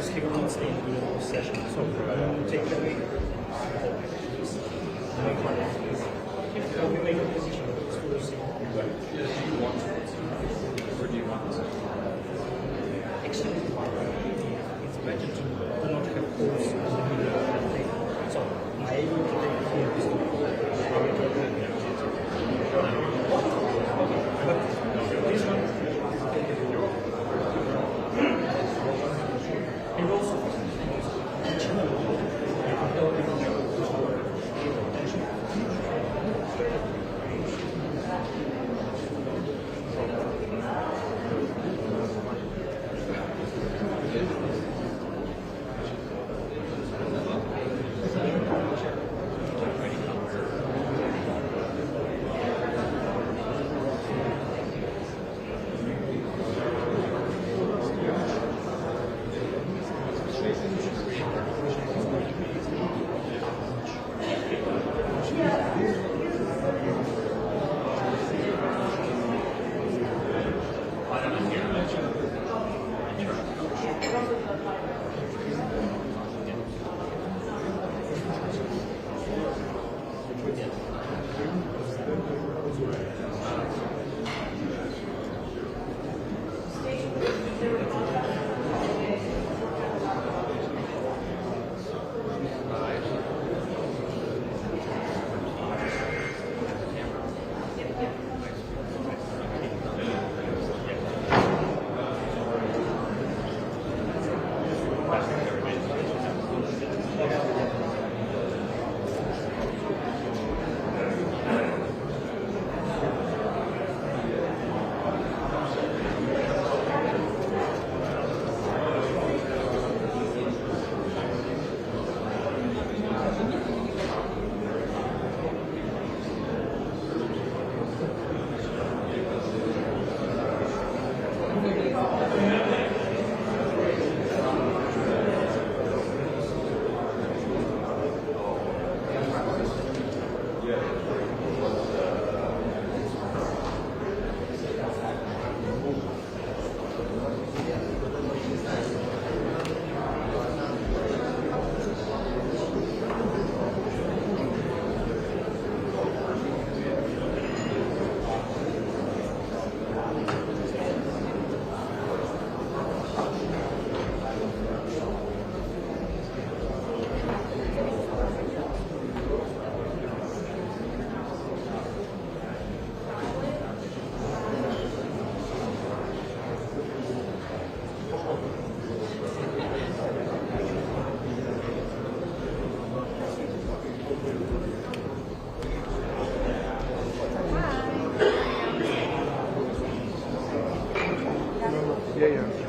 Síguenos tem session take the week. We make a position exclusive. Where do you want it? Actually, it's better to not have calls in the middle of the day. So I will take here this this one. And also, I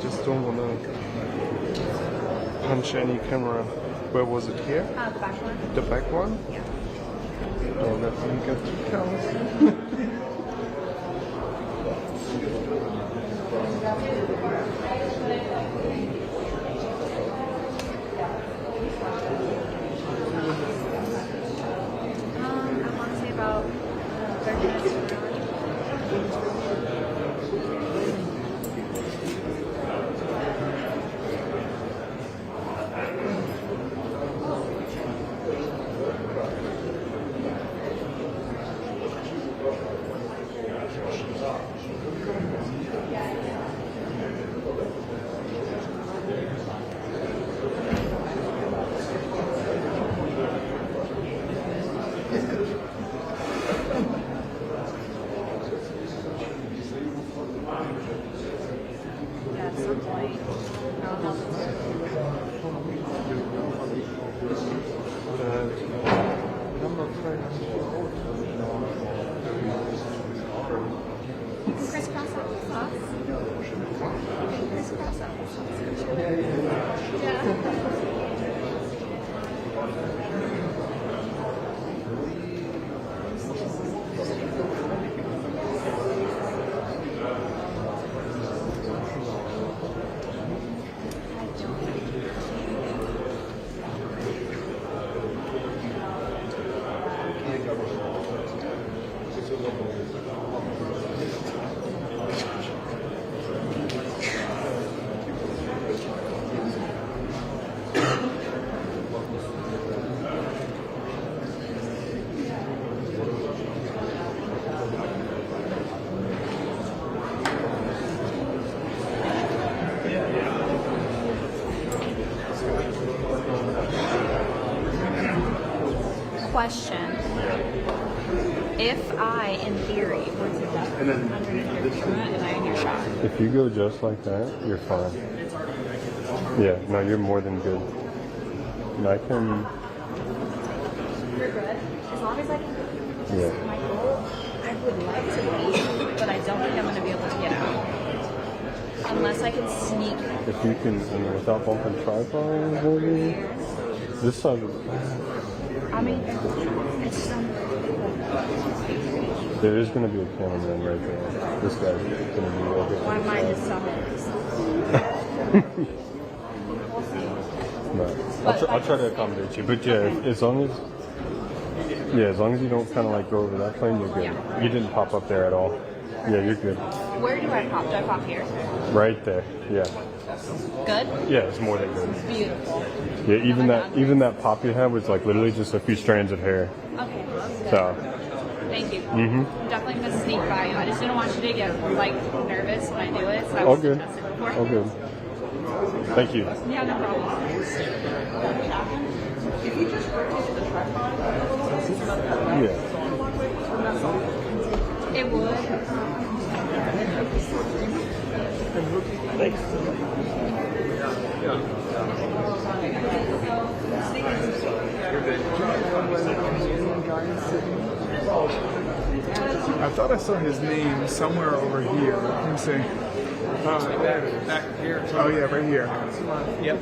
just don't want to punch any camera. Where was it here? The back one. The back one? Yeah. Oh, let me get the count. I want to say about 30 minutes from now. Yeah, at some point, I'll help I'm not trying crisscross applesauce. Crisscross applesauce. Yeah. Question. If I, in theory, were to duck underneath your camera and I in your shot. If you go just like that, you're fine. Yeah, no, you're more than good. And I can... You're good. As long as I can Yeah. my goal, I would like to leave, but I don't think I'm going to be able to get out. Unless I can sneak. If you can, and without bumping tripod, maybe? This side of the... I mean, it's There is going to be a cameraman right there. This guy's going to be over. my mind is so No. I'll try to accommodate you, but yeah, as long as you don't kind of like go over that plane, you're good. Yeah. You didn't pop up there at all. Yeah, you're good. Where do I pop? Do I pop here? Right there. Yeah. Good? Yeah, it's more than good. Beautiful. Yeah, even that pop you had was like literally just a few strands of hair. Okay. Good. So. Thank you. I'm definitely going to sneak by you. I just didn't want you to get like nervous when I do it, so I All wasn't good. tested before. All good. Thank you. Yeah, no problem. If you just rotate the tripod, Yeah. It would. I thought I saw his name somewhere over here. Let me see. back here. Oh yeah, right here. Yep.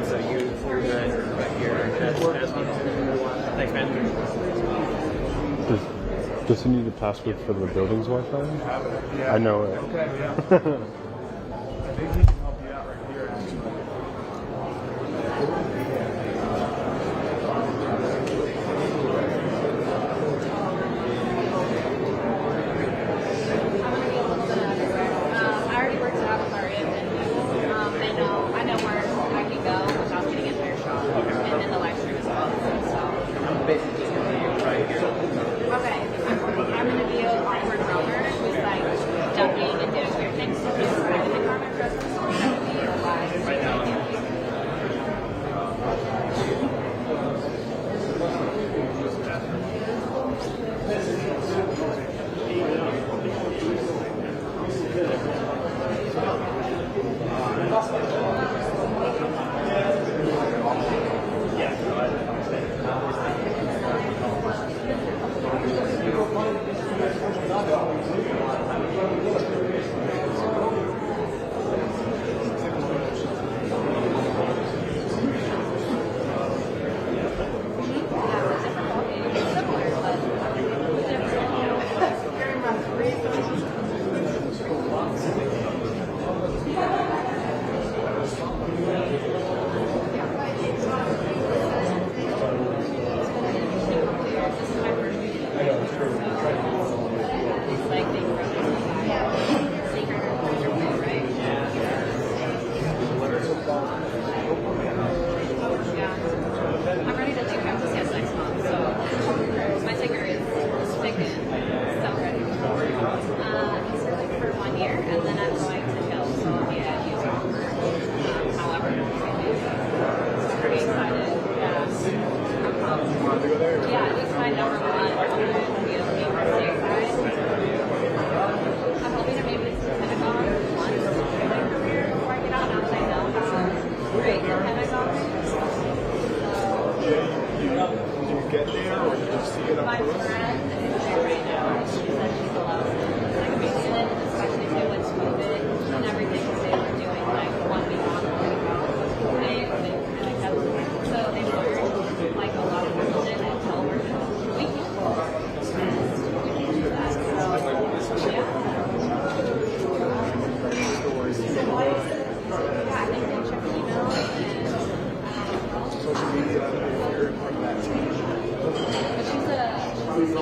So you're good right here. Thanks, man. Does he need a password for the building's Wi-Fi? Yeah. I know it. Okay, yeah. I think he can help you out right here. I already worked it out with our and I know where I can go without getting a hair shot. And then the live stream as well. So. Basically, right here. Okay. I'm going to be an awkward roamer who's like ducking and doing weird things. So just kind of ignore my presence. I'm going to be alive right now. I'm ready to do FCS next month, so my ticker is sticking, so ready. It's like for 1 year, and then I'm going to Hill, so I'll be at Utah for however long it is. Pretty excited. Yeah, at least my number one on the VOP for stateside. I'm hoping to maybe it's Pentagon once in my career before I get out, now that I know how great the Pentagon is. Did you get there or did you see it up My close? friend is there right now, and she said she loves it. Like amazing, especially too with COVID and everything that they were doing, like 1 week on, 1 week off. They kept, so they learned like a lot of people did until we're just we can do that. So yeah. Yeah, I think they check email and Social media, if you're part of that team. but she's a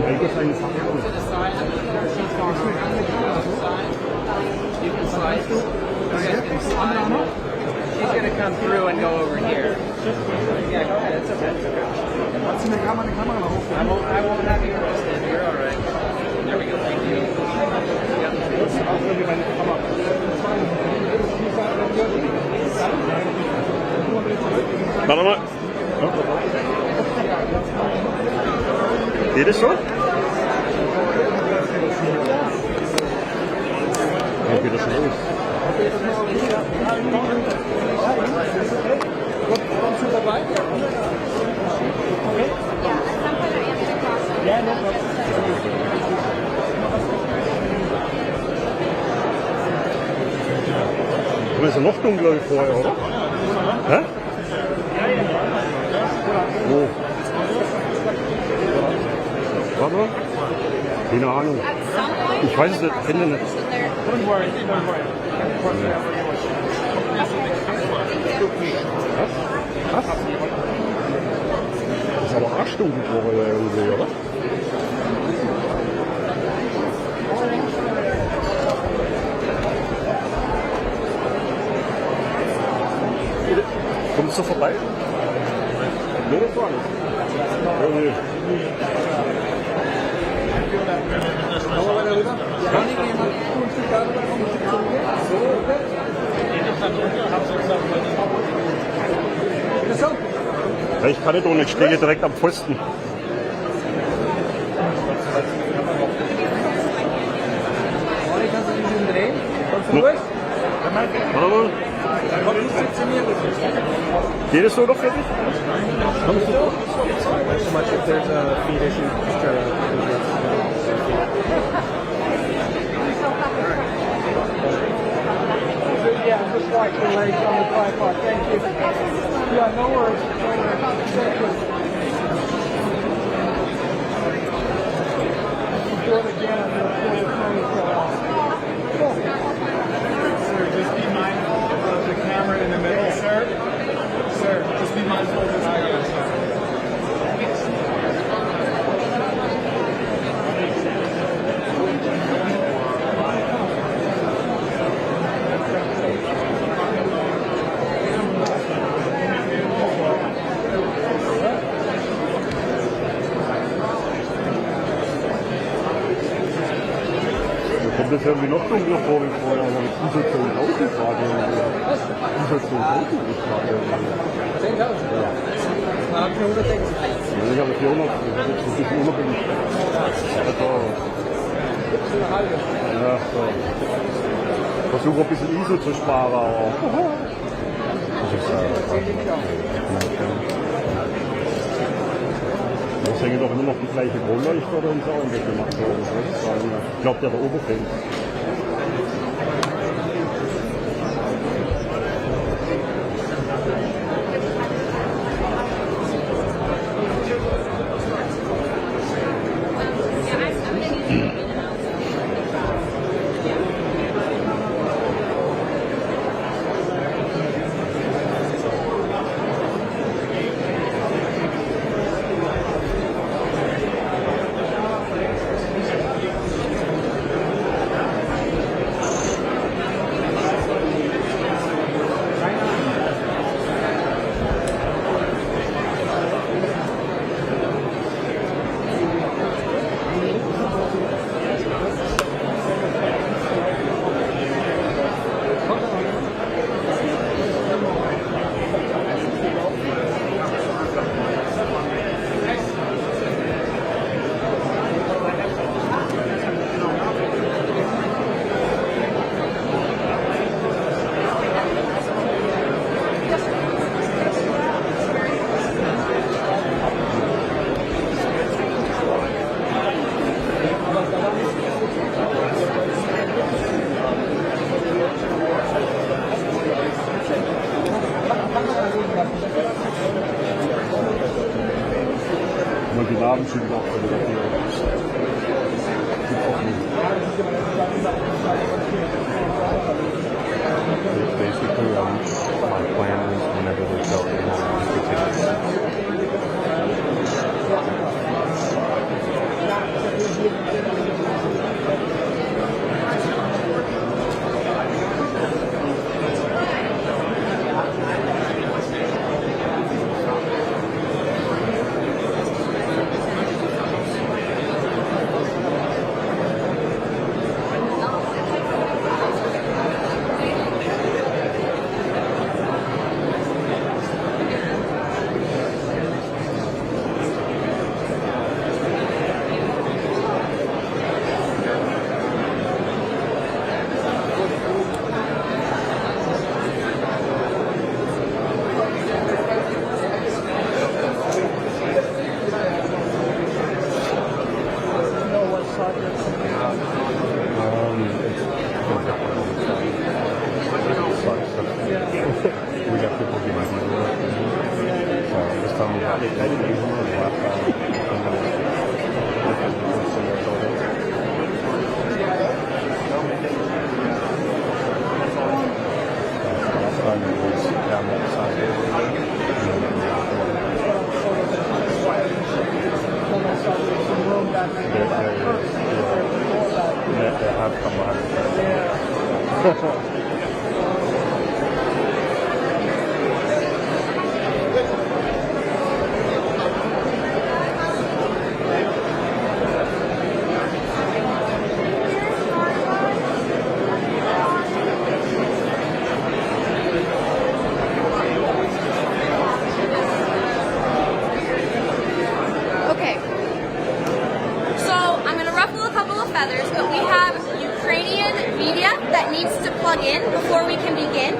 Helge seine Sache To the side. She's going around to the side. You can slide. You guys can slide. She's going to come through and go over here. Yeah, go ahead. It's okay. I won't have you arrested. You're all right. There we go. Thank you. Warte mal. Geht es so? Ja, geht das schon los? Yeah, at some point I am going to cross over. Yeah, no problem. Aber ist ja noch dunkler wie vorher, oder? Hä? Wo? Warte mal. Keine Ahnung. At some point, Ich weiß es nicht, finde nicht. so there, Don't worry, don't worry. Was? Das ist aber arschdunkel vorher irgendwie, oder? Kommst du vorbei? Nee, das war nicht. Oh, nee. Ja, ich kann nicht ohne, ich stehe direkt am Pfosten. Warte mal. Geht es so noch fertig? Kommst du doch? So much if there's a feed issue, just try to Yeah, just like the legs on the tripod. Thank you. Yeah, no worries. Thank you. Do it again. I'm going to pull the phone Sir, just be mindful of the camera in the middle, sir. Sir, just be mindful of the camera, sir. Kommt das irgendwie noch dunkler vor wie vorher, aber ich muss jetzt 10.000 Grad irgendwie. Ich muss jetzt 10.000 Grad irgendwie. 10.000? Ja. Ja, ich habe 400, das ist ein bisschen unabhängig. Also, ja, so. Versuche ein bisschen ISO zu sparen, aber das ist das hängen doch immer noch die gleiche Kronleuchter oder so und das gemacht worden. Ich glaube, der Oberfeld. Und die Namen sind auch basically, my plan is whenever they sell tickets. kann man halt. Okay. So I'm going to ruffle a couple of feathers, but we have Ukrainian media that needs to plug in before we can begin.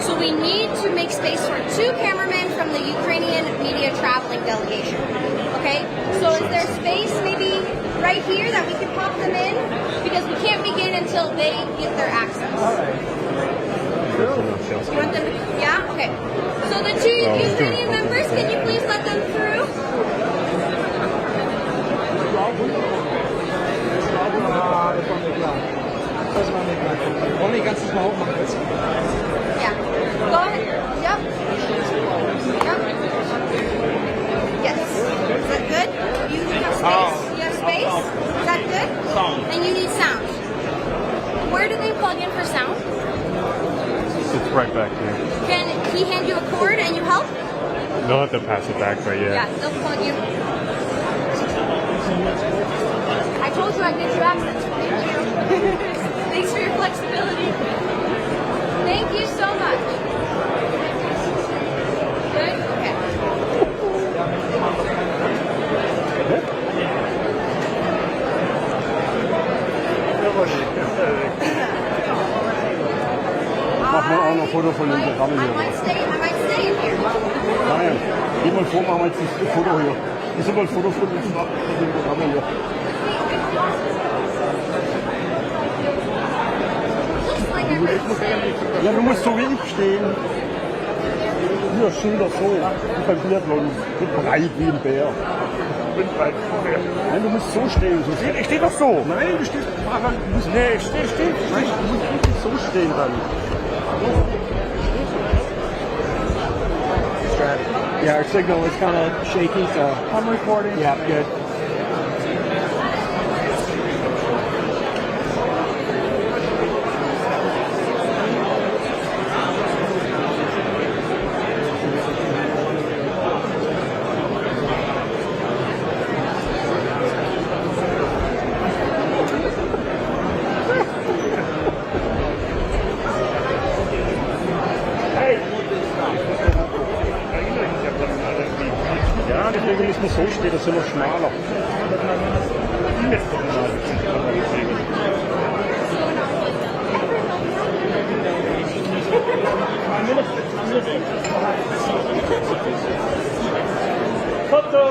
So we need to make space for 2 cameramen from the Ukrainian media traveling delegation. Okay? So is there space maybe right here that we can pop them in? Because we can't begin until they get their access. You want them to, yeah? Okay. So the 2 Ukrainian members, can you please let them through? Wollen die ganzes Mal hochmachen jetzt? Yeah. Go ahead. Yep. Yep. Yes. Is that good? You have space? You have space? Is that good? And you need sound. Where do they plug in for sound? It's right back here. Can he hand you a cord and you help? They'll have to pass it back, but yeah. Yeah, they'll plug you. I told you I'd get you access. Thank you. Thanks for your flexibility. Thank you so much. Good? Okay. Mach mal auch noch ein Foto von den Programmen I hier. might stay in here. Nein, geh mal vor, machen wir jetzt ein Foto hier. Ich soll mal ein Foto von den Programmen hier. Looks like everybody's staying. Ja, du musst so wie ich stehen. Hier, Schilder so. Wie beim Biathlon. Ich bin breit wie ein Bär. Ich bin breit wie ein Bär. Nein, du musst so stehen. So stehen. Ich stehe doch so. Nein, du stehst. Nee, ich stehe. Nein, du musst richtig so stehen dann. Yeah, our signal is kind of shaky, so I'm recording. Yeah, good. Ja, deswegen müssen wir so stehen, das sind noch schmaler. Foto!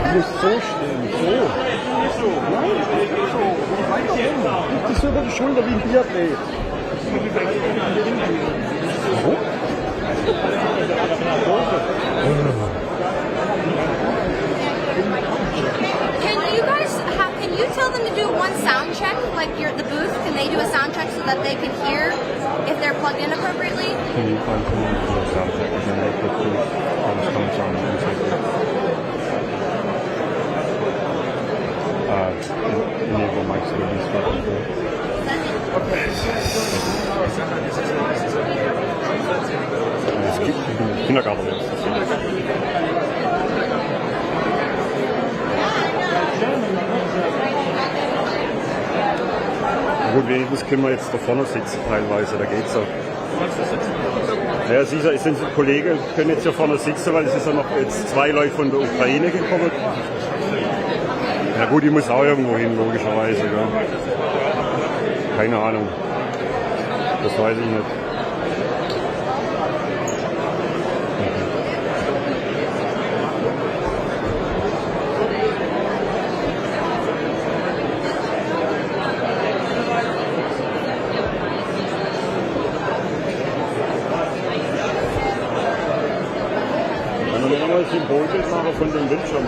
Du musst so stehen, so. Nein, so. Weiter rum. Nicht so über die Schulter wie ein Biathlon. Warum? Can you tell them to do one sound check, like the booth? Can they do a sound check so that they can hear if they're plugged in appropriately? Can you find someone to do a sound check and then they put the comes on and take it? Enable mics to be spoken to. Es gibt Kindergarten. Gut, wenigstens können wir jetzt da vorne sitzen teilweise, da geht's auch. Ja, sicher, es sind Kollegen, können jetzt hier vorne sitzen, weil es ist ja noch jetzt 2 Leute von der Ukraine gekommen. Ja gut, die muss auch irgendwo hin, logischerweise. Ja. Keine Ahnung. Das weiß ich nicht. Symbolbild machen von dem Bildschirm.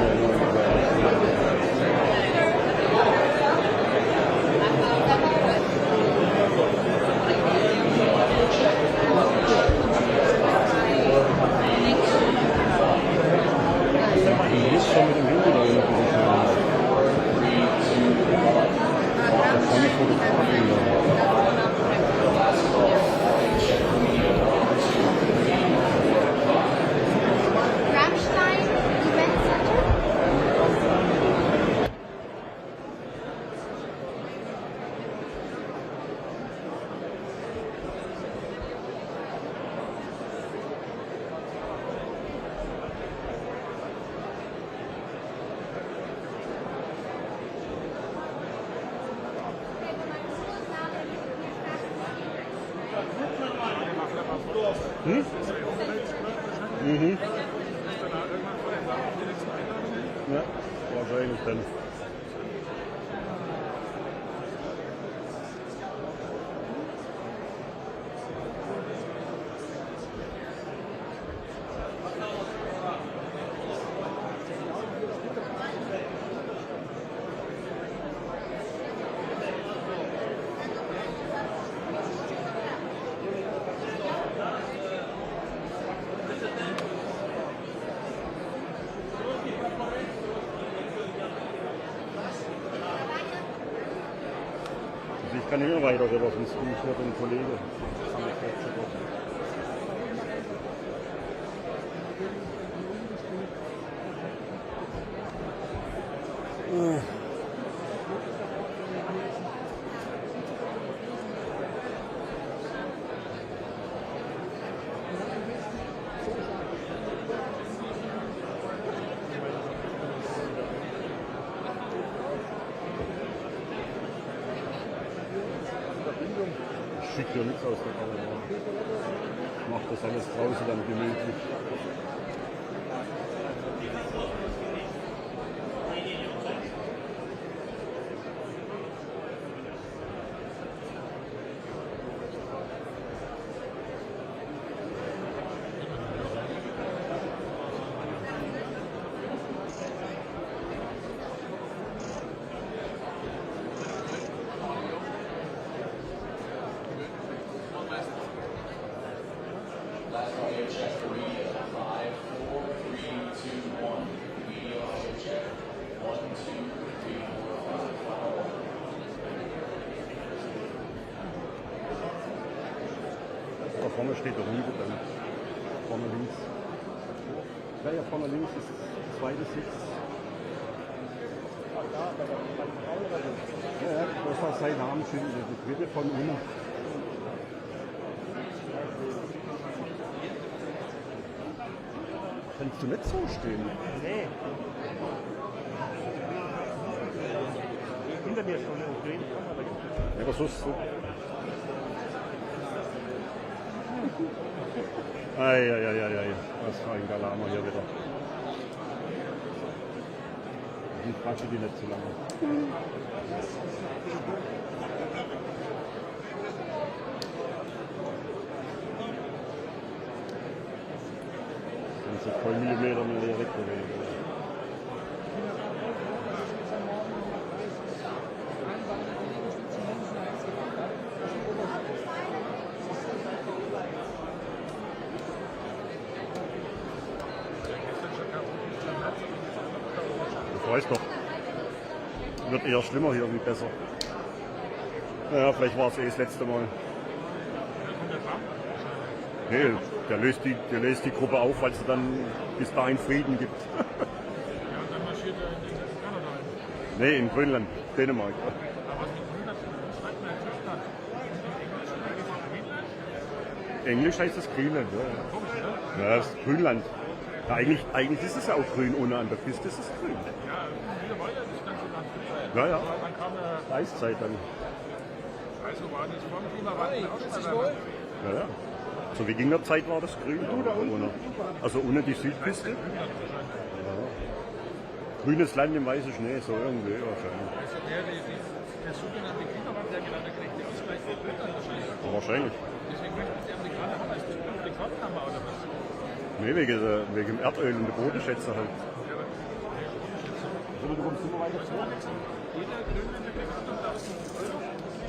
Du bist schon mit dem Handy da unten. Das kann ich fotografieren. Mhm. Ja, wahrscheinlich dann. Ich kann immer weiter rüber, sonst bin ich hier den Kollegen. Ich schicke ja nichts aus der Kamera. Ich mache das alles draußen dann gemütlich. Da vorne steht der Riede dann. Vorne links. Ja, vorne links ist der zweite Sitz. Ja, das war sein Namensschild, der dritte von unten. Kannst du nicht so stehen? Nee. Hinter mir schon eine Ukraine. Ja, aber so ist so. Eieieiei, was für ein Galama hier wieder. Die fragte die nicht zu lange. Das ist voll Millimeter mehr direkt bewegen. Ich weiß doch. Wird eher schlimmer hier, wie besser. Naja, vielleicht war es das letzte Mal. Nee, der löst die Gruppe auf, weil es dann bis dahin Frieden gibt. Ja, und dann marschiert er in Kanada ein. Nee, in Grönland, Dänemark. Aber was mit Grönland schreibt man in Tyskland? Englisch heißt es Greenland. Ja, ja, das ist Grünland. Ja, eigentlich ist es ja auch grün, ohne an der Küste ist es grün. Ja, wieder weiter, das ganze Land. Ja, ja. Dann kam Eiszeit dann. also war das vom Klimawandel auch schon. Ja, ja. So wie ging der Zeit war das grün. Also ohne die Südküste. Ja. Grünes Land im weißen Schnee, so irgendwie wahrscheinlich. Also der sogenannte Klimawandel, der genau der gerechte Ausgleich wird dann wahrscheinlich. Wahrscheinlich. Deswegen möchten die Amerikaner haben als Rekordhammer oder was? Nee, wegen dem Erdöl und der Bodenschätze halt.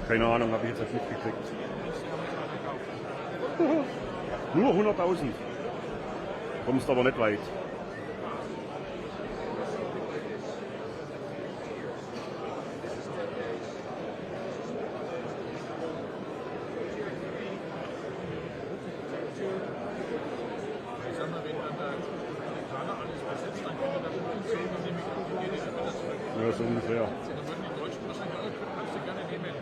Keine Ahnung, habe ich jetzt nicht gekriegt. Nur 100.000. Kommst aber nicht weit. Ich sag mal, wenn dann der Amerikaner alles besetzt, dann können wir da schon umziehen und die Mikrohygiene wieder zurück. Ja, so ungefähr. Dann würden die Deutschen wahrscheinlich auch, kannst du gerne nehmen.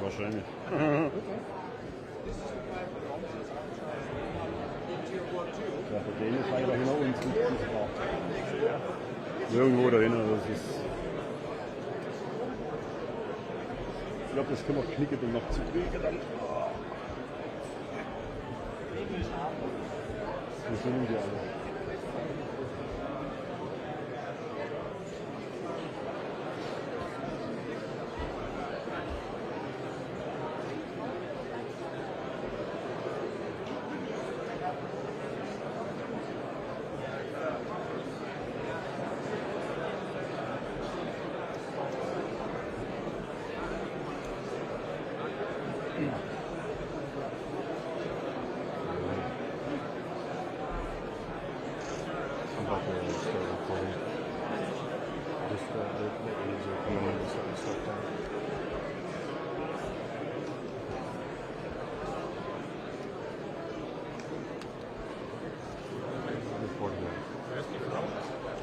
Wahrscheinlich. Ja, für den ist leider hinter uns nicht sichtbar. Irgendwo dahinter, das ist. Ich glaube, das können wir knicken, um noch zu kriegen dann. Wo sind die alle?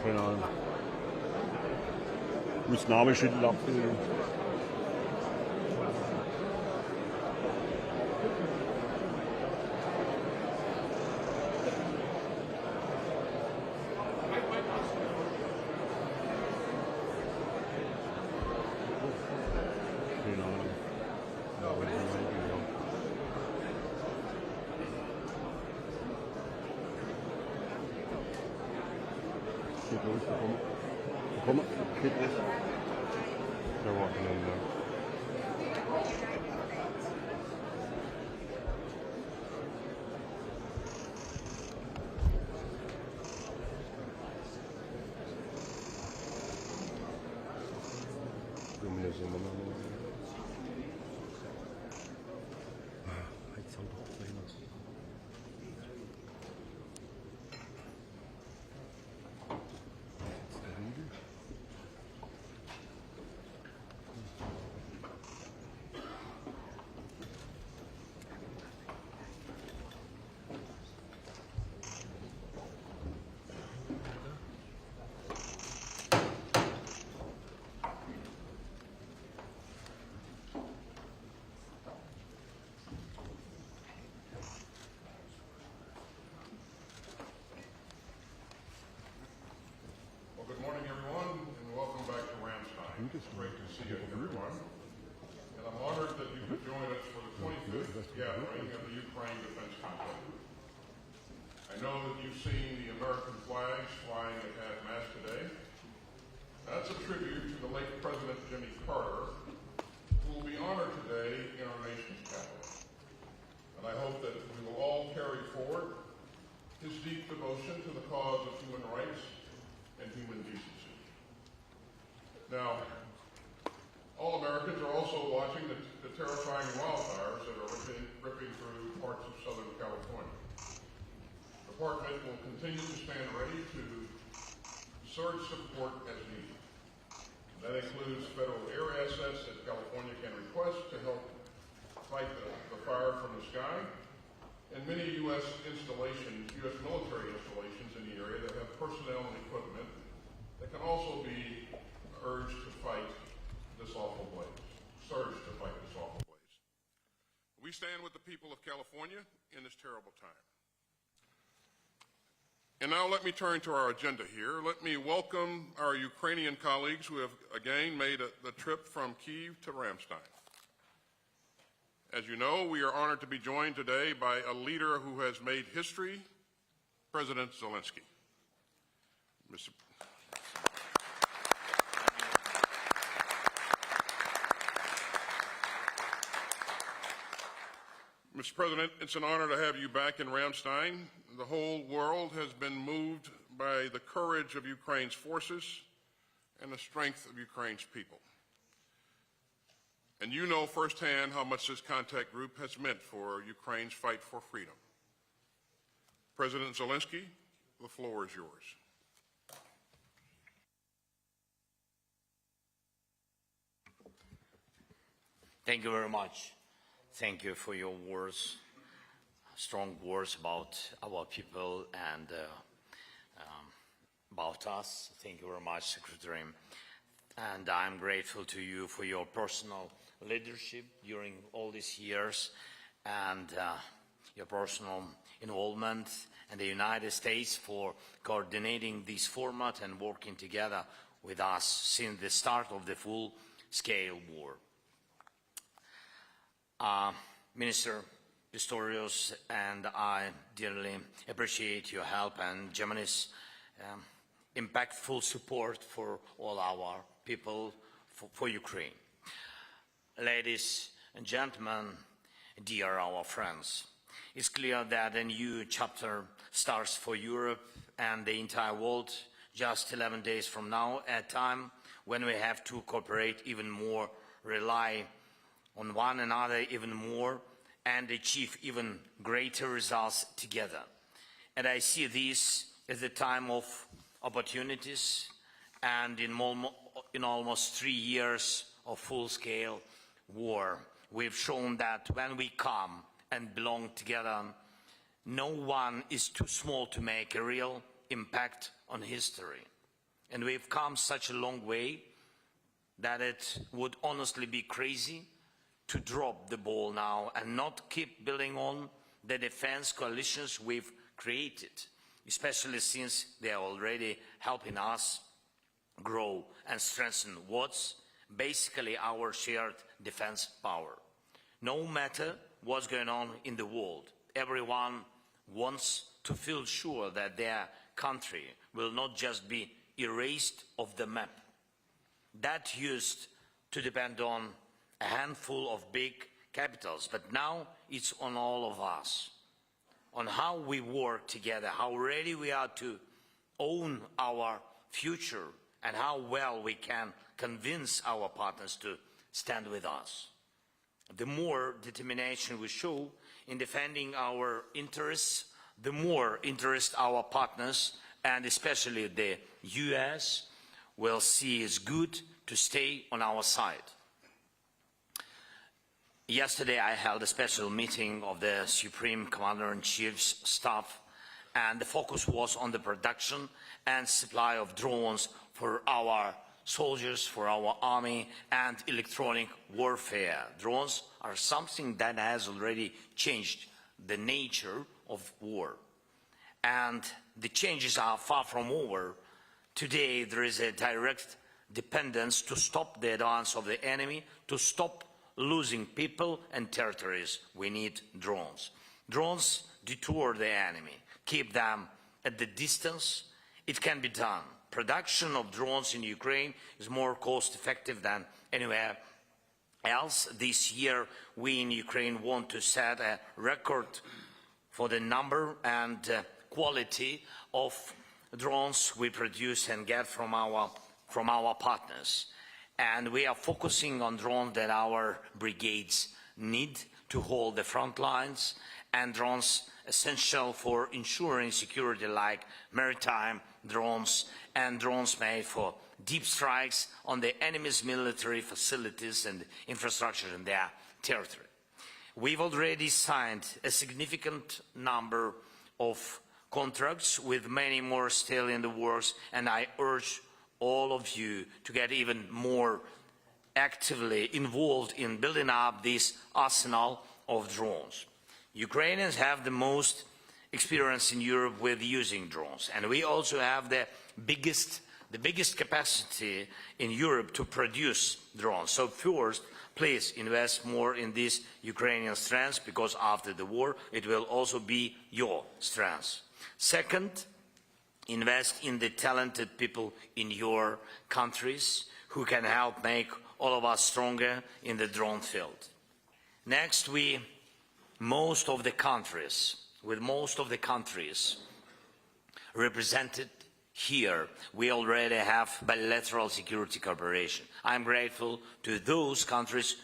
Keine Ahnung. Muss Namensschilder abbilden. Keine Ahnung. Geht los, komm. Geht los. Der war Kalender. Jetzt haben wir auch Trainer. Well, good morning, everyone, and welcome back to Ramstein. It's great to see everyone. And I'm honored that you could join us for the 25th gathering of the Ukraine Defense Contact Group. I know that you've seen the American flags flying at half-mast today. That's a tribute to the late President Jimmy Carter, who will be honored today in our nation's capital. And I hope that we will all carry forward his deep devotion to the cause of human rights and human decency. Now, all Americans are also watching the terrifying wildfires that are ripping through parts of Southern California. The Department will continue to stand ready to surge support as needed. That includes federal air assets that California can request to help fight the fire from the sky, and many U.S. installations, U.S. military installations in the area that have personnel and equipment that can also be urged to fight this awful blaze, surged to fight this awful blaze. We stand with the people of California in this terrible time. And now let me turn to our agenda here. Let me welcome our Ukrainian colleagues who have again made the trip from Kyiv to Ramstein. As you know, we are honored to be joined today by a leader who has made history, President Zelenskyy. Mr. President, it's an honor to have you back in Ramstein. The whole world has been moved by the courage of Ukraine's forces and the strength of Ukraine's people. And you know firsthand how much this contact group has meant for Ukraine's fight for freedom. President Zelenskyy, the floor is yours. Thank you very much. Thank you for your words, strong words about our people and about us. Thank you very much, Secretary. And I'm grateful to you for your personal leadership during all these years and your personal involvement, and the United States for coordinating this format and working together with us since the start of the full-scale war. Minister Pistorius and I dearly appreciate your help and Germany's impactful support for all our people, for Ukraine. Ladies and gentlemen, dear our friends, it's clear that a new chapter starts for Europe and the entire world just 11 days from now, at a time when we have to cooperate even more, rely on one another even more, and achieve even greater results together. And I see this as a time of opportunities, and in almost 3 years of full-scale war, we've shown that when we come and belong together, no one is too small to make a real impact on history. And we've come such a long way that it would honestly be crazy to drop the ball now and not keep building on the defense coalitions we've created, especially since they are already helping us grow and strengthen what's basically our shared defense power. No matter what's going on in the world, everyone wants to feel sure that their country will not just be erased off the map. That used to depend on a handful of big capitals, but now it's on all of us, on how we work together, how ready we are to own our future, and how well we can convince our partners to stand with us. The more determination we show in defending our interests, the more interest our partners, and especially the US, will see it's good to stay on our side. Yesterday I held a special meeting of the Supreme Commander-in-Chief's staff, and the focus was on the production and supply of drones for our soldiers, for our army, and electronic warfare. Drones are something that has already changed the nature of war. And the changes are far from over. Today there is a direct dependence to stop the advance of the enemy, to stop losing people and territories. We need drones. Drones detour the enemy, keep them at the distance. It can be done. Production of drones in Ukraine is more cost-effective than anywhere else. This year, we in Ukraine want to set a record for the number and quality of drones we produce and get from our partners. And we are focusing on drones that our brigades need to hold the front lines, and drones essential for ensuring security, like maritime drones and drones made for deep strikes on the enemy's military facilities and infrastructure in their territory. We've already signed a significant number of contracts with many more still in the works, and I urge all of you to get even more actively involved in building up this arsenal of drones. Ukrainians have the most experience in Europe with using drones, and we also have the biggest capacity in Europe to produce drones. So first, please invest more in this Ukrainian strength, because after the war it will also be your strength. Second, invest in the talented people in your countries who can help make all of us stronger in the drone field. Next, with most of the countries represented here, we already have bilateral security cooperation. I'm grateful to those countries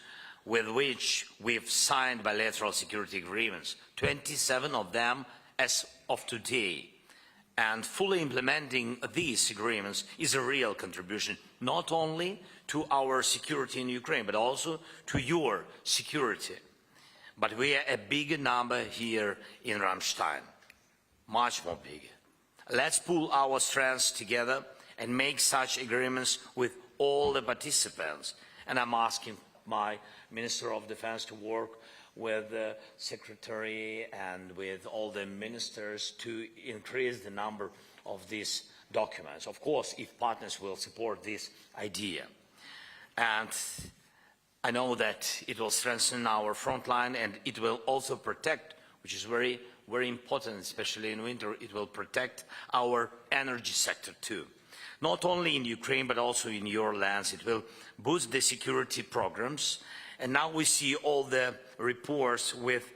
with which we've signed bilateral security agreements, 27 of them as of today. And fully implementing these agreements is a real contribution, not only to our security in Ukraine, but also to your security. But we are a bigger number here in Ramstein, much more bigger. Let's pool our strengths together and make such agreements with all the participants. And I'm asking my Minister of Defense to work with the Secretary and with all the ministers to increase the number of these documents. Of course, if partners will support this idea. And I know that it will strengthen our front line, and it will also protect, which is very, very important, especially in winter, it will protect our energy sector too. Not only in Ukraine, but also in your lands. It will boost the security programs. And now we see all the reports with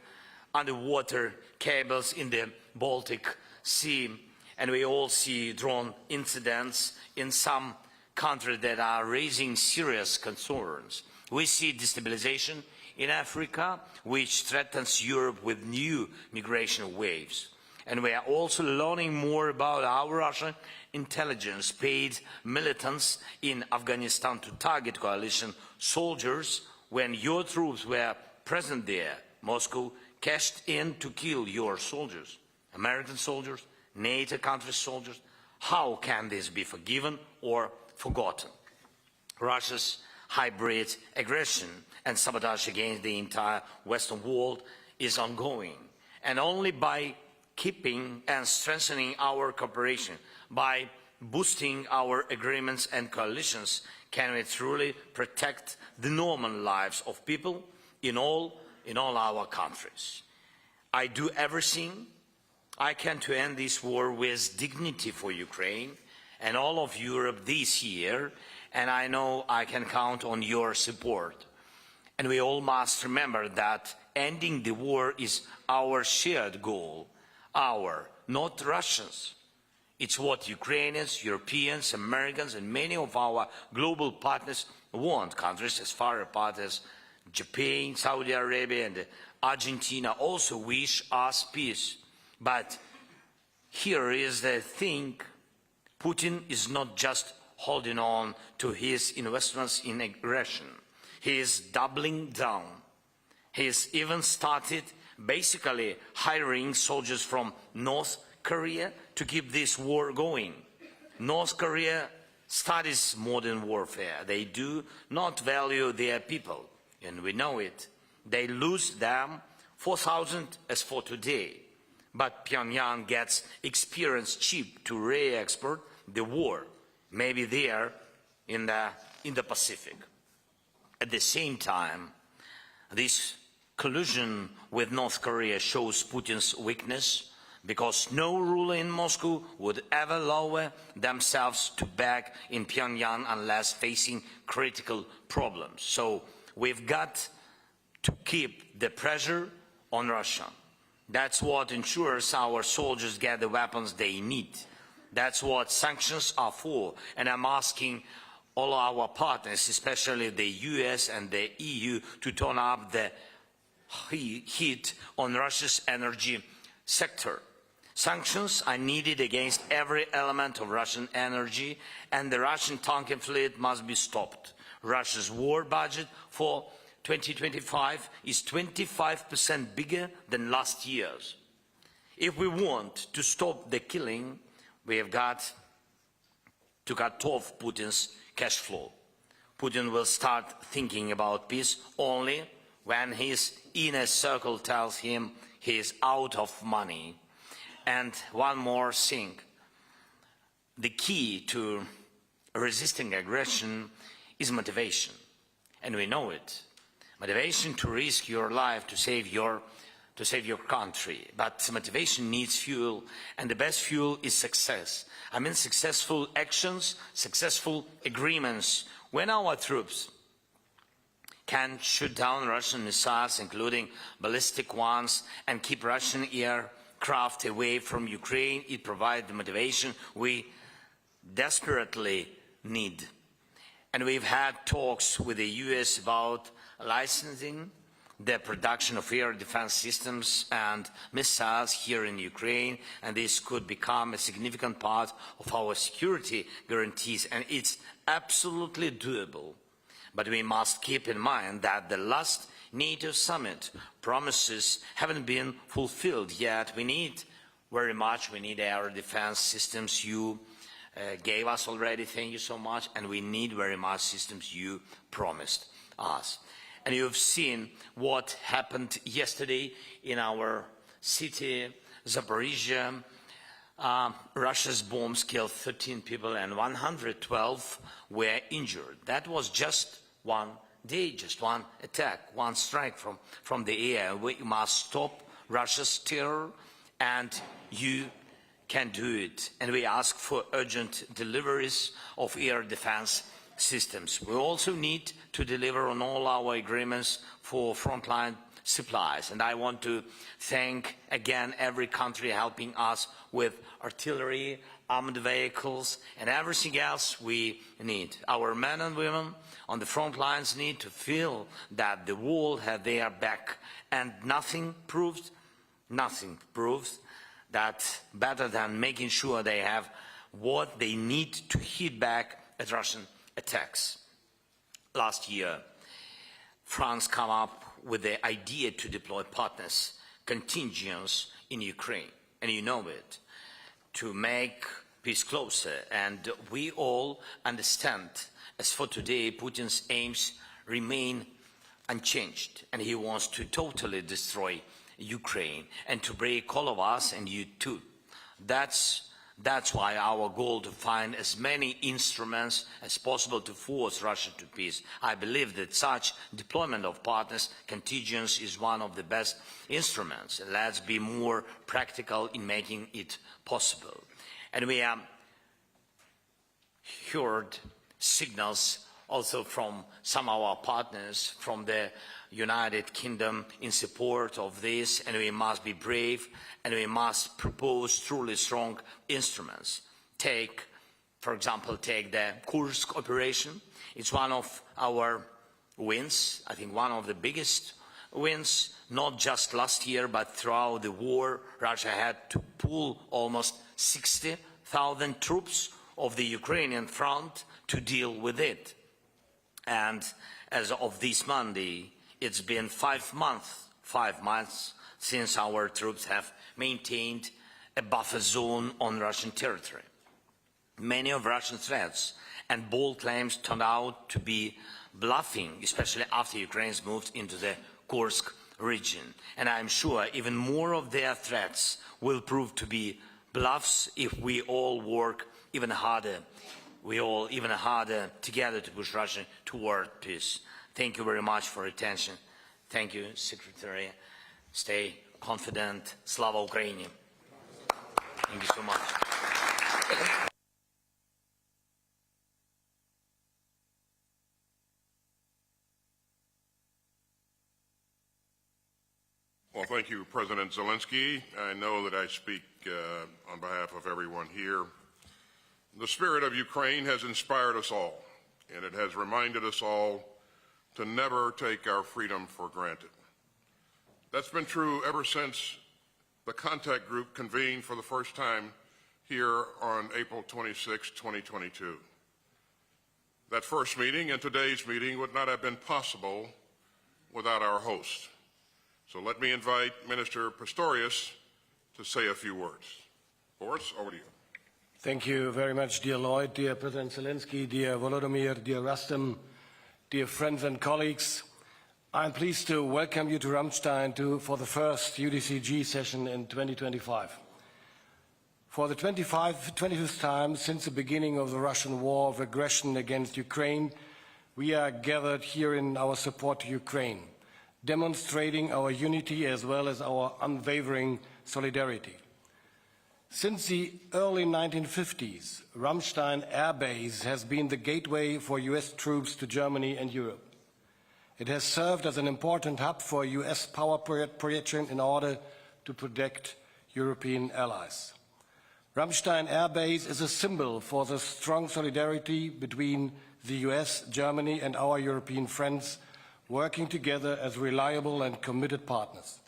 underwater cables in the Baltic Sea, and we all see drone incidents in some countries that are raising serious concerns. We see destabilization in Africa, which threatens Europe with new migration waves. And we are also learning more about how Russian intelligence paid militants in Afghanistan to target coalition soldiers. When your troops were present there, Moscow cashed in to kill your soldiers, American soldiers, NATO country soldiers. How can this be forgiven or forgotten? Russia's hybrid aggression and sabotage against the entire Western world is ongoing. And only by keeping and strengthening our cooperation, by boosting our agreements and coalitions, can we truly protect the normal lives of people in all our countries. I do everything I can to end this war with dignity for Ukraine and all of Europe this year, and I know I can count on your support. And we all must remember that ending the war is our shared goal, not Russians. It's what Ukrainians, Europeans, Americans, and many of our global partners want. Countries as far apart as Japan, Saudi Arabia, and Argentina also wish us peace. But here is the thing: Putin is not just holding on to his investments in aggression. He is doubling down. He has even started basically hiring soldiers from North Korea to keep this war going. North Korea studies modern warfare. They do not value their people, and we know it. They lose them 4,000 as for today. But Pyongyang gets experience cheap to re-export the war, maybe there in the Pacific. At the same time, this collusion with North Korea shows Putin's weakness, because no ruler in Moscow would ever lower themselves to beg in Pyongyang unless facing critical problems. So we've got to keep the pressure on Russia. That's what ensures our soldiers get the weapons they need. That's what sanctions are for. And I'm asking all our partners, especially the US and the EU, to turn up the heat on Russia's energy sector. Sanctions are needed against every element of Russian energy, and the Russian tanker fleet must be stopped. Russia's war budget for 2025 is 25% bigger than last year's. If we want to stop the killing, we have got to cut off Putin's cash flow. Putin will start thinking about peace only when his inner circle tells him he is out of money. And one more thing, the key to resisting aggression is motivation, and we know it. Motivation to risk your life to save your country, but motivation needs fuel, and the best fuel is success. I mean successful actions, successful agreements. When our troops can shoot down Russian missiles, including ballistic ones, and keep Russian aircraft away from Ukraine, it provides the motivation we desperately need. And we've had talks with the US about licensing the production of air defense systems and missiles here in Ukraine, and this could become a significant part of our security guarantees, and it's absolutely doable. But we must keep in mind that the last NATO summit promises haven't been fulfilled yet. We need air defense systems. You gave us already, thank you so much, and we need very much systems you promised us. And you've seen what happened yesterday in our city, Zaporizhia. Russia's bombs killed 13 people and 112 were injured. That was just one day, just one attack, one strike from the air. We must stop Russia's terror, and you can do it. And we ask for urgent deliveries of air defense systems. We also need to deliver on all our agreements for frontline supplies. And I want to thank again every country helping us with artillery, armored vehicles, and everything else we need. Our men and women on the front lines need to feel that the world has their back, and nothing proves that better than making sure they have what they need to hit back at Russian attacks. Last year, France came up with the idea to deploy partners, contingents in Ukraine, and you know it, to make peace closer. And we all understand, as for today, Putin's aims remain unchanged, and he wants to totally destroy Ukraine and to break all of us and you too. That's why our goal to find as many instruments as possible to force Russia to peace. I believe that such deployment of partners, contingents, is one of the best instruments. Let's be more practical in making it possible. And we have heard signals also from some of our partners from the United Kingdom in support of this, and we must be brave and we must propose truly strong instruments. For example, take the Kursk operation. It's one of our wins, I think one of the biggest wins, not just last year, but throughout the war. Russia had to pull almost 60,000 troops of the Ukrainian front to deal with it. And as of this Monday, it's been 5 months since our troops have maintained a buffer zone on Russian territory. Many of Russian threats and bold claims turned out to be bluffing, especially after Ukraine's moved into the Kursk region. And I'm sure even more of their threats will prove to be bluffs if we all work even harder. Even harder together to push Russia toward peace. Thank you very much for your attention. Thank you, Secretary. Stay confident. Slava Ukraini. Thank you so much. Well, thank you, President Zelenskyy. I know that I speak on behalf of everyone here. The spirit of Ukraine has inspired us all, and it has reminded us all to never take our freedom for granted. That's been true ever since the contact group convened for the first time here on April 26, 2022. That first meeting and today's meeting would not have been possible without our host. So let me invite Minister Pistorius to say a few words. Boris, over to you. Thank you very much, dear Lloyd, dear President Zelenskyy, dear Volodymyr, dear Rustem, dear friends and colleagues. I'm pleased to welcome you to Ramstein for the first UDCG session in 2025. For the 25th time since the beginning of the Russian war of aggression against Ukraine, we are gathered here in our support to Ukraine, demonstrating our unity as well as our unwavering solidarity. Since the early 1950s, Ramstein Air Base has been the gateway for US troops to Germany and Europe. It has served as an important hub for US power projection in order to protect European allies. Ramstein Air Base is a symbol for the strong solidarity between the US, Germany and our European friends working together as reliable and committed partners.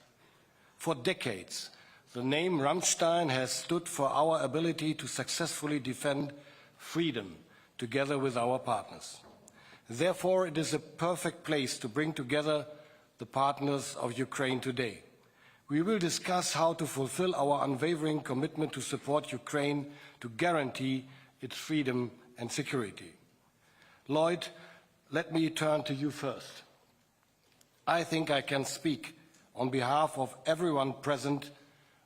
For decades, the name Ramstein has stood for our ability to successfully defend freedom together with our partners. Therefore, it is a perfect place to bring together the partners of Ukraine today. We will discuss how to fulfill our unwavering commitment to support Ukraine to guarantee its freedom and security. Lloyd, let me turn to you first. I think I can speak on behalf of everyone present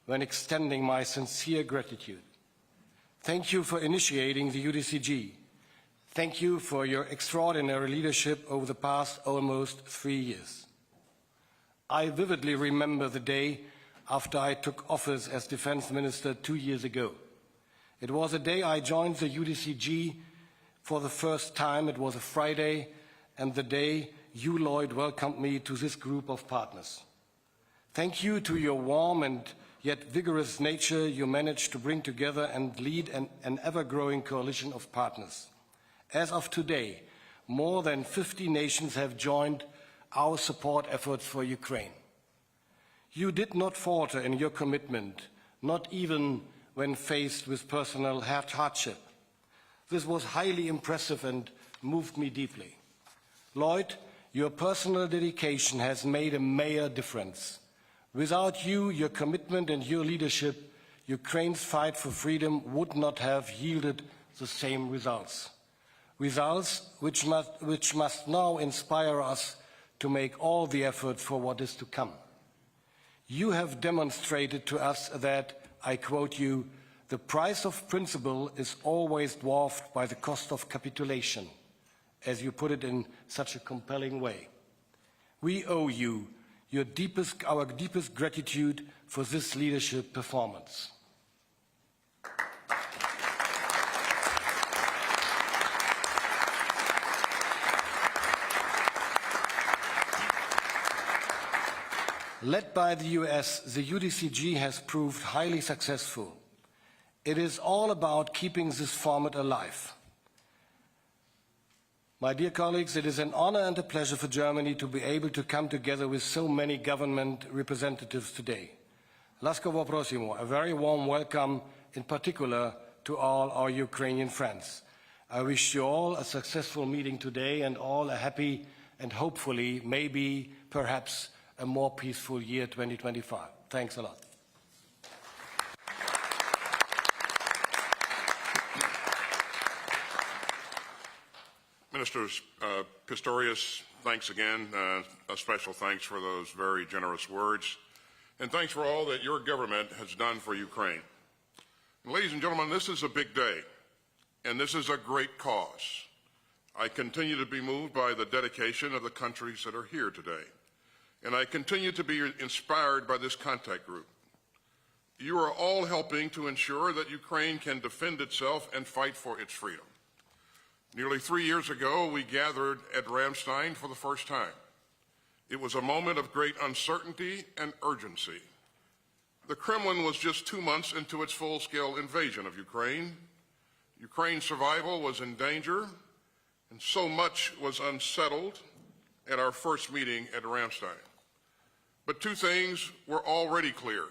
when extending my sincere gratitude. Thank you for initiating the UDCG. Thank you for your extraordinary leadership over the past almost 3 years. I vividly remember the day after I took office as Defense Minister 2 years ago. It was the day I joined the UDCG for the first time. It was a Friday, and the day you, Lloyd, welcomed me to this group of partners. Thank you to your warm and yet vigorous nature. You managed to bring together and lead an ever-growing coalition of partners. As of today, more than 50 nations have joined our support efforts for Ukraine. You did not falter in your commitment, not even when faced with personal hardship. This was highly impressive and moved me deeply. Lloyd, your personal dedication has made a major difference. Without you, your commitment and your leadership, Ukraine's fight for freedom would not have yielded the same results. Results which must now inspire us to make all the effort for what is to come. You have demonstrated to us that, I quote you, the price of principle is always dwarfed by the cost of capitulation, as you put it in such a compelling way. We owe you our deepest gratitude for this leadership performance. Led by the US, the UDCG has proved highly successful. It is all about keeping this format alive. My dear colleagues, it is an honor and a pleasure for Germany to be able to come together with so many government representatives today. Laskovo prosimo, a very warm welcome in particular to all our Ukrainian friends. I wish you all a successful meeting today and all a happy and hopefully, maybe, perhaps, a more peaceful year 2025. Thanks a lot. Minister Pistorius, thanks again. A special thanks for those very generous words. And thanks for all that your government has done for Ukraine. And ladies and gentlemen, this is a big day, and this is a great cause. I continue to be moved by the dedication of the countries that are here today. And I continue to be inspired by this contact group. You are all helping to ensure that Ukraine can defend itself and fight for its freedom. Nearly 3 years ago, we gathered at Ramstein for the first time. It was a moment of great uncertainty and urgency. The Kremlin was just 2 months into its full-scale invasion of Ukraine. Ukraine's survival was in danger, and so much was unsettled at our first meeting at Ramstein. But two things were already clear.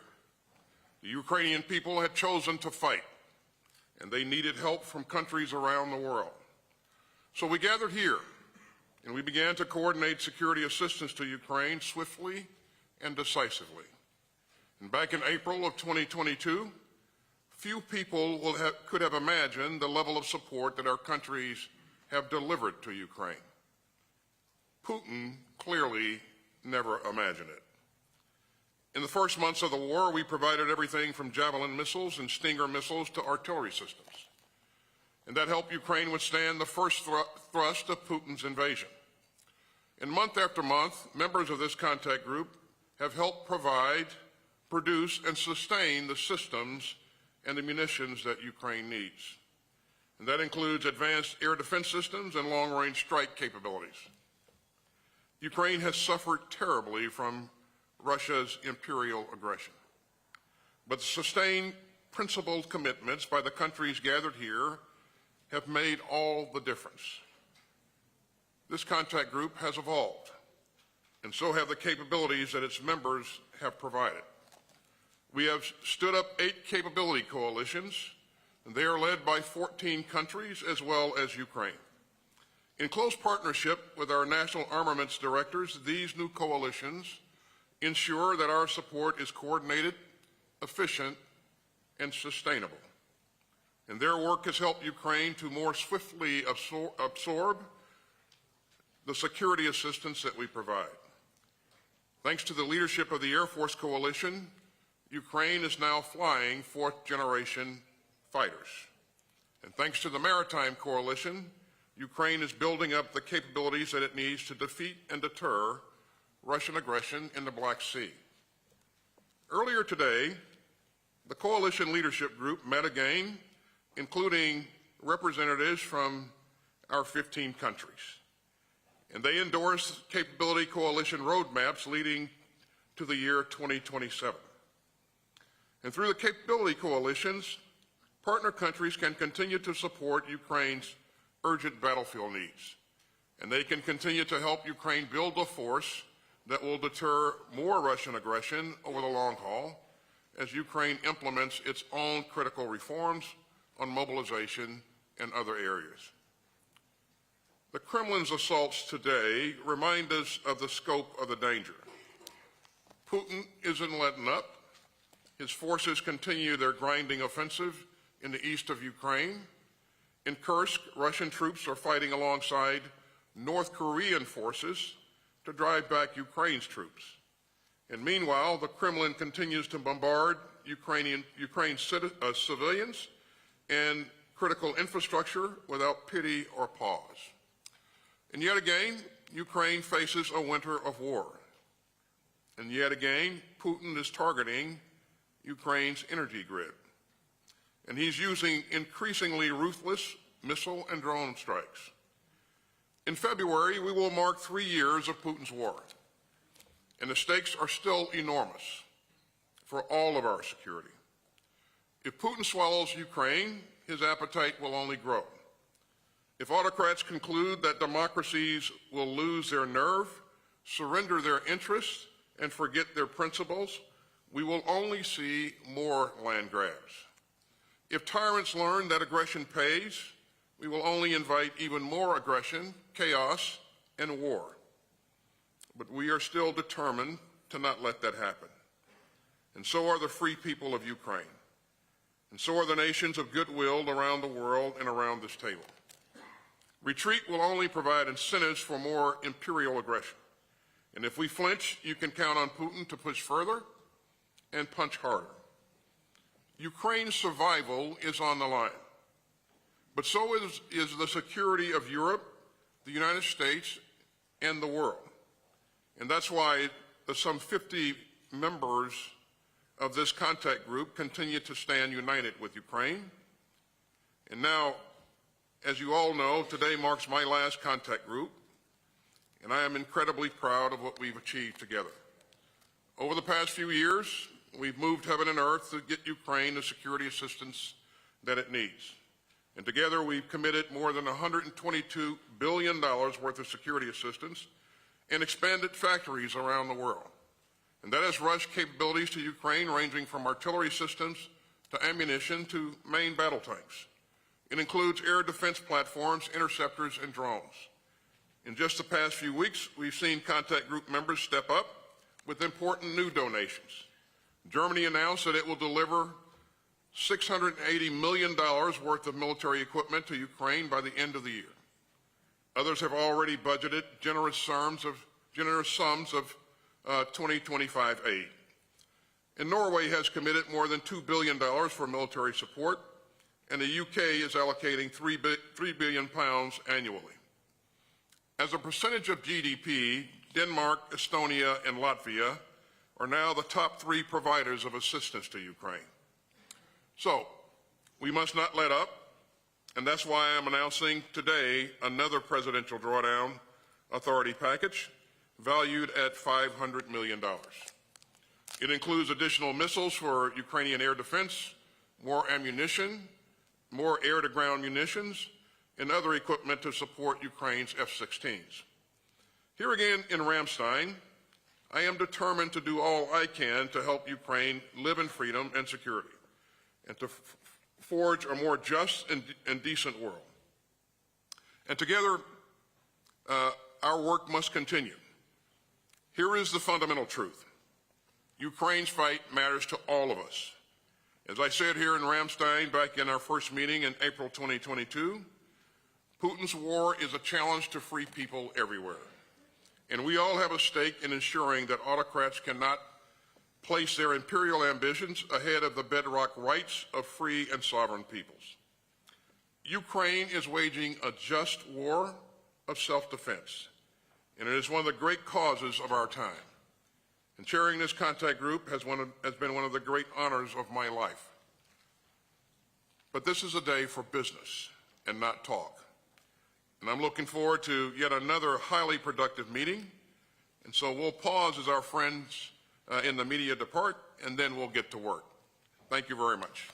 The Ukrainian people had chosen to fight, and they needed help from countries around the world. So we gathered here and we began to coordinate security assistance to Ukraine swiftly and decisively. And back in April of 2022, few people could have imagined the level of support that our countries have delivered to Ukraine. Putin clearly never imagined it. In the first months of the war, we provided everything from Javelin missiles and Stinger missiles to artillery systems. And that helped Ukraine withstand the first thrust of Putin's invasion. And month after month, members of this contact group have helped provide, produce, and sustain the systems and the munitions that Ukraine needs. And that includes advanced air defense systems and long-range strike capabilities. Ukraine has suffered terribly from Russia's imperial aggression. But the sustained principled commitments by the countries gathered here have made all the difference. This contact group has evolved, and so have the capabilities that its members have provided. We have stood up 8 capability coalitions, and they are led by 14 countries as well as Ukraine. In close partnership with our national armaments directors, these new coalitions ensure that our support is coordinated, efficient, and sustainable. And their work has helped Ukraine to more swiftly absorb the security assistance that we provide. Thanks to the leadership of the Air Force Coalition, Ukraine is now flying 4th-generation fighters. And thanks to the Maritime Coalition, Ukraine is building up the capabilities that it needs to defeat and deter Russian aggression in the Black Sea. Earlier today, the coalition leadership group met again, including representatives from our 15 countries. And they endorsed capability coalition roadmaps leading to the year 2027. And through the capability coalitions, partner countries can continue to support Ukraine's urgent battlefield needs. And they can continue to help Ukraine build a force that will deter more Russian aggression over the long haul as Ukraine implements its own critical reforms on mobilization and other areas. The Kremlin's assaults today remind us of the scope of the danger. Putin isn't letting up. His forces continue their grinding offensive in the east of Ukraine. In Kursk, Russian troops are fighting alongside North Korean forces to drive back Ukraine's troops. And meanwhile, the Kremlin continues to bombard Ukrainian civilians and critical infrastructure without pity or pause. And yet again, Ukraine faces a winter of war. And yet again, Putin is targeting Ukraine's energy grid. And he's using increasingly ruthless missile and drone strikes. In February, we will mark 3 years of Putin's war. And the stakes are still enormous for all of our security. If Putin swallows Ukraine, his appetite will only grow. If autocrats conclude that democracies will lose their nerve, surrender their interests, and forget their principles, we will only see more land grabs. If tyrants learn that aggression pays, we will only invite even more aggression, chaos, and war. But we are still determined to not let that happen. And so are the free people of Ukraine. And so are the nations of goodwill around the world and around this table. Retreat will only provide incentives for more imperial aggression. And if we flinch, you can count on Putin to push further and punch harder. Ukraine's survival is on the line. But so is the security of Europe, the United States, and the world. And that's why some 50 members of this contact group continue to stand united with Ukraine. And now, as you all know, today marks my last contact group, and I am incredibly proud of what we've achieved together. Over the past few years, we've moved heaven and earth to get Ukraine the security assistance that it needs. And together we've committed more than $122 billion worth of security assistance and expanded factories around the world. And that has rushed capabilities to Ukraine ranging from artillery systems to ammunition to main battle tanks. It includes air defense platforms, interceptors, and drones. In just the past few weeks, we've seen contact group members step up with important new donations. Germany announced that it will deliver $680 million worth of military equipment to Ukraine by the end of the year. Others have already budgeted generous sums of 2025 aid. And Norway has committed more than $2 billion for military support, and the UK is allocating £3 billion annually. As a percentage of GDP, Denmark, Estonia, and Latvia are now the top 3 providers of assistance to Ukraine. So, we must not let up, and that's why I'm announcing today another presidential drawdown authority package valued at $500 million. It includes additional missiles for Ukrainian air defense, more ammunition, more air-to-ground munitions, and other equipment to support Ukraine's F-16s. Here again in Ramstein, I am determined to do all I can to help Ukraine live in freedom and security, and to forge a more just and decent world. And together, our work must continue. Here is the fundamental truth. Ukraine's fight matters to all of us. As I said here in Ramstein back in our first meeting in April 2022, Putin's war is a challenge to free people everywhere. And we all have a stake in ensuring that autocrats cannot place their imperial ambitions ahead of the bedrock rights of free and sovereign peoples. Ukraine is waging a just war of self-defense, and it is one of the great causes of our time. And chairing this contact group has been one of the great honors of my life. But this is a day for business and not talk. And I'm looking forward to yet another highly productive meeting. And so we'll pause as our friends in the media depart, and then we'll get to work. Thank you very much.